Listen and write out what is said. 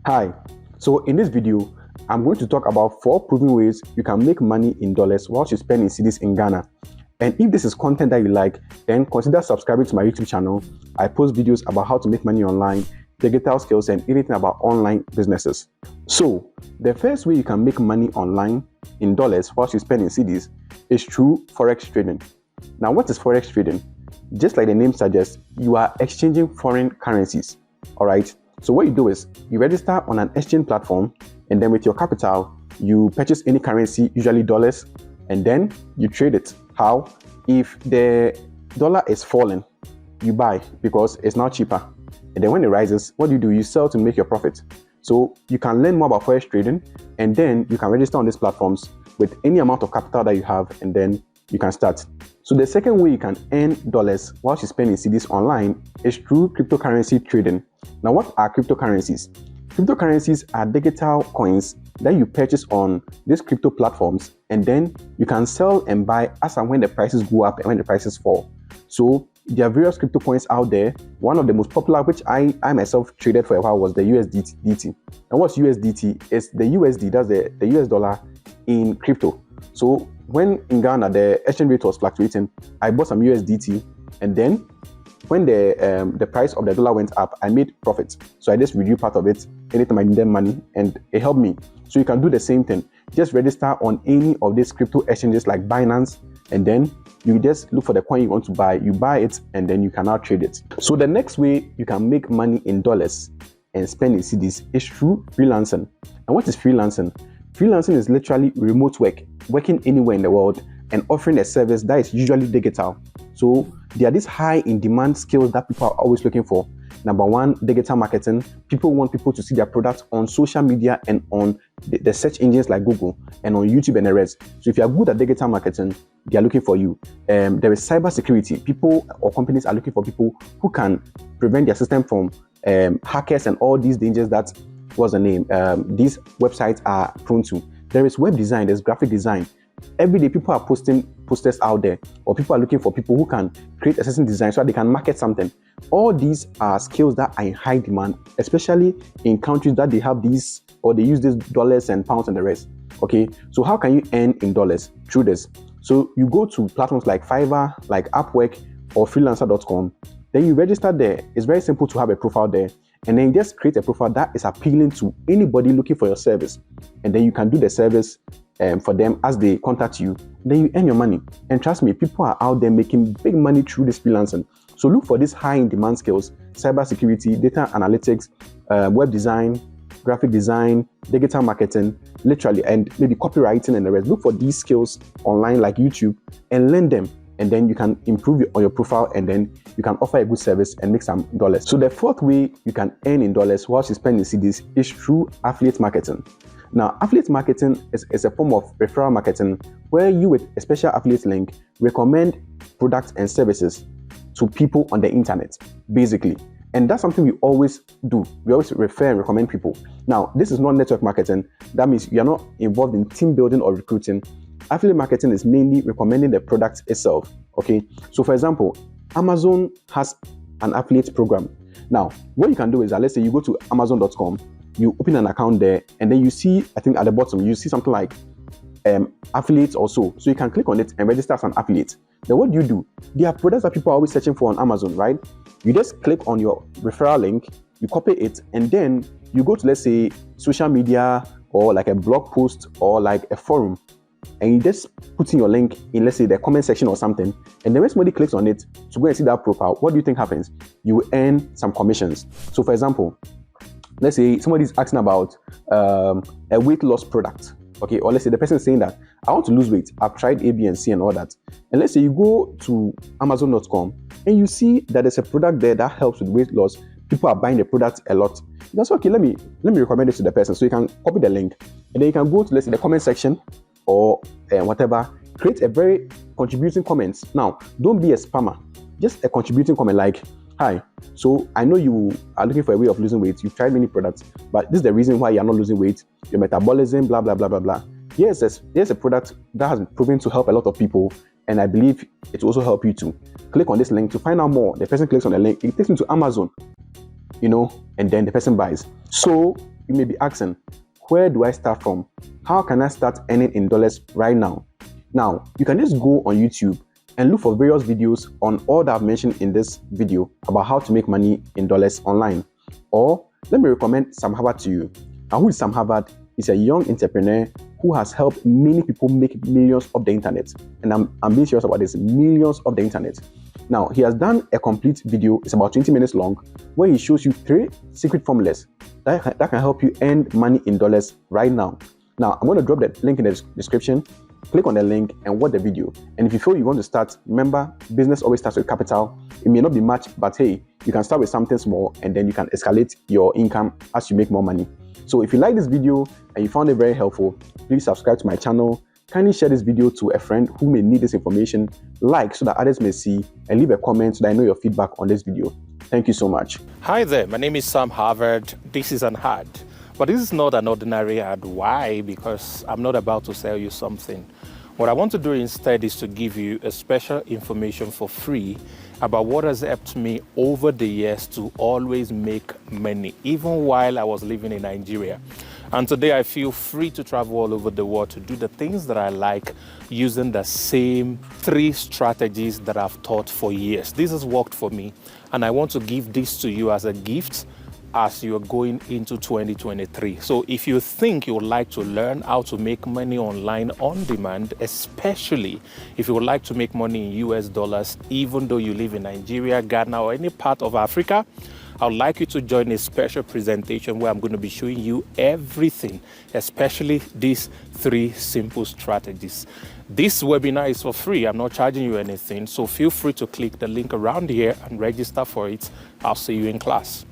Hi, so in this video, I'm going to talk about 4 proven ways you can make money in dollars whilst you spend in cedis in Ghana. And if this is content that you like, then consider subscribing to my YouTube channel. I post videos about how to make money online, digital skills, and anything about online businesses. So, the first way you can make money online in dollars whilst you spend in cedis is through Forex Trading. Now, what is Forex Trading? Just like the name suggests, you are exchanging foreign currencies, all right? So what you do is you register on an exchange platform, and then with your capital, you purchase any currency, usually dollars, and then you trade it. How? If the dollar is falling, you buy because it's now cheaper. And then when it rises, what do? You sell to make your profit. So you can learn more about Forex trading, and then you can register on these platforms with any amount of capital that you have, and then you can start. So the second way you can earn dollars while you spend in cedis online is through cryptocurrency trading. Now, what are cryptocurrencies? Cryptocurrencies are digital coins that you purchase on these crypto platforms, and then you can sell and buy as and when the prices go up and when the prices fall. So there are various crypto coins out there. One of the most popular, which I myself traded for a while, was the USDT. And what's USDT? It's the USD, that's the US dollar in crypto. So when in Ghana the exchange rate was fluctuating, I bought some USDT, and then when the price of the dollar went up, I made profits. So I just reviewed part of it anytime I needed money, and it helped me. So you can do the same thing. Just register on any of these crypto exchanges like Binance, and then you just look for the coin you want to buy. You buy it, and then you can now trade it. So the next way you can make money in dollars and spend in cedis is through freelancing. And what is freelancing? Freelancing is literally remote work, working anywhere in the world and offering a service that is usually digital. So there are these high in demand skills that people are always looking for. Number one, digital marketing. People want people to see their products on social media and on the search engines like Google and on YouTube and the rest. So if you are good at digital marketing, they are looking for you. There is cyber security. People or companies are looking for people who can prevent their system from hackers and all these dangers that these websites are prone to. There is web design, there's graphic design. Every day people are posting posters out there, or people are looking for people who can create a certain design so that they can market something. All these are skills that are in high demand, especially in countries that they have these, or they use these dollars and pounds and the rest. Okay, so how can you earn in dollars? Through this. So you go to platforms like Fiverr, like Upwork, or freelancer.com. Then you register there. It's very simple to have a profile there. And then you just create a profile that is appealing to anybody looking for your service. And then you can do the service for them as they contact you. Then you earn your money. And trust me, people are out there making big money through this freelancing. So look for these high in demand skills: cyber security, data analytics, web design, graphic design, digital marketing, literally, and maybe copywriting and the rest. Look for these skills online like YouTube and learn them. And then you can improve on your profile, and then you can offer a good service and make some dollars. So the fourth way you can earn in dollars whilst you spend in cedis is through affiliate marketing. Now, affiliate marketing is a form of referral marketing where you, with a special affiliate link, recommend products and services to people on the internet, basically. And that's something we always do. We always refer and recommend people. Now, this is not network marketing. That means you're not involved in team building or recruiting. Affiliate marketing is mainly recommending the product itself. Okay, so for example, Amazon has an affiliate program. Now, what you can do is that, let's say you go to amazon.com, you open an account there, and then you see, I think at the bottom, you see something like affiliates or so. So you can click on it and register as an affiliate. Then what do? There are products that people are always searching for on Amazon, right? You just click on your referral link, you copy it, and then you go to, let's say, social media or like a blog post or like a forum, and you just put in your link in, let's say, the comment section or something, and then when somebody clicks on it to go and see that profile, what do you think happens? You will earn some commissions. So for example, let's say somebody is asking about a weight loss product, okay, or let's say the person is saying that I want to lose weight, I've tried A, B, and C and all that, and let's say you go to amazon.com and you see that there's a product there that helps with weight loss. People are buying the product a lot. That's okay, let me recommend it to the person. So you can copy the link, and then you can go to, let's say, the comment section or whatever, create a very contributing comments. Now, don't be a spammer, just a contributing comment like, hi, so I know you are looking for a way of losing weight. You've tried many products, but this is the reason why you're not losing weight. Your metabolism, blah, blah, blah, blah, blah. Here's a product that has been proven to help a lot of people, and I believe it will also help you too. Click on this link to find out more. The person clicks on the link, it takes them to Amazon, and then the person buys. So you may be asking, where do I start from? How can I start earning in dollars right now? Now, you can just go on YouTube and look for various videos on all that I've mentioned in this video about how to make money in dollars online. Or let me recommend Sam Harvard to you. Now, who is Sam Harvard? He's a young entrepreneur who has helped many people make millions of the internet. And I'm being serious about this, millions of the internet. Now, he has done a complete video, it's about 20 minutes long, where he shows you 3 secret formulas that can help you earn money in dollars right now. Now, I'm going to drop the link in the description. Click on the link and watch the video. And if you feel you want to start, remember, business always starts with capital. It may not be much, but hey, you can start with something small and then you can escalate your income as you make more money. So if you like this video and you found it very helpful, please subscribe to my channel. Kindly share this video to a friend who may need this information, like so that others may see, and leave a comment so that I know your feedback on this video. Thank you so much. Hi there, my name is Sam Harvard. This is an ad, but this is not an ordinary ad. Why? Because I'm not about to sell you something. What I want to do instead is to give you a special information for free about what has helped me over the years to always make money, even while I was living in Nigeria. And today I feel free to travel all over the world to do the things that I like using the same 3 strategies that I've taught for years. This has worked for me, and I want to give this to you as a gift as you're going into 2023. So if you think you would like to learn how to make money online on demand, especially if you would like to make money in US dollars, even though you live in Nigeria, Ghana, or any part of Africa, I would like you to join a special presentation where I'm going to be showing you everything, especially these 3 simple strategies. This webinar is for free. I'm not charging you anything. So feel free to click the link around here and register for it. I'll see you in class.